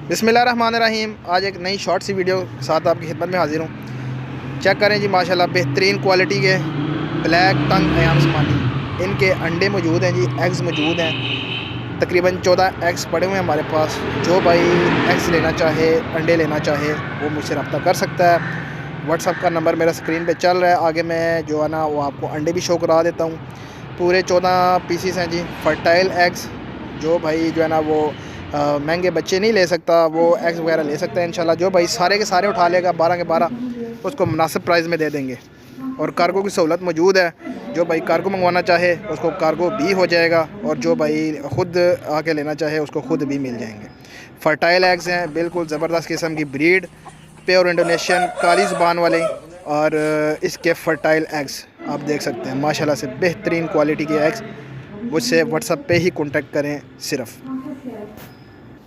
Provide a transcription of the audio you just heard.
बिस्मिल्लाहिर्रहमानिर्रहीम। आज एक नई शॉर्ट सी वीडियो के साथ आपकी खिदमत में हाजिर हूँ। चेक करें जी, माशाल्लाह बेहतरीन क्वालिटी के ब्लैक टंग अयाम समानी, इनके अंडे मौजूद हैं जी, एग्स मौजूद हैं। तकरीबन 14 एग्स पड़े हुए हैं हमारे पास। जो भाई एग्स लेना चाहे, अंडे लेना चाहे, वो मुझसे रब्ता कर सकता है। व्हाट्सअप का नंबर मेरा स्क्रीन पे चल रहा है। आगे मैं जो है ना वो आपको अंडे भी शो करा देता हूँ। पूरे 14 पीसीस हैं जी, फर्टाइल एग्स। जो भाई जो है ना वो महंगे बच्चे नहीं ले सकता, वो एग्स वगैरह ले सकता है इंशाल्लाह। जो भाई सारे के सारे उठा लेगा 12 के 12, उसको मुनासिब प्राइस में दे देंगे। और कार्गो की सहूलत मौजूद है। जो भाई कार्गो मंगवाना चाहे उसको कार्गो भी हो जाएगा, और जो भाई ख़ुद आके लेना चाहे उसको ख़ुद भी मिल जाएंगे। फर्टाइल एग्स हैं, बिल्कुल ज़बरदस्त किस्म की ब्रीड, प्योर इंडोनेशियन काली ज़ुबान वाले। और इसके फर्टाइल एग्स आप देख सकते हैं, माशाल्लाह से बेहतरीन क्वालिटी के एग्स। मुझसे व्हाट्सएप पे ही कॉन्टेक्ट करें सिर्फ़।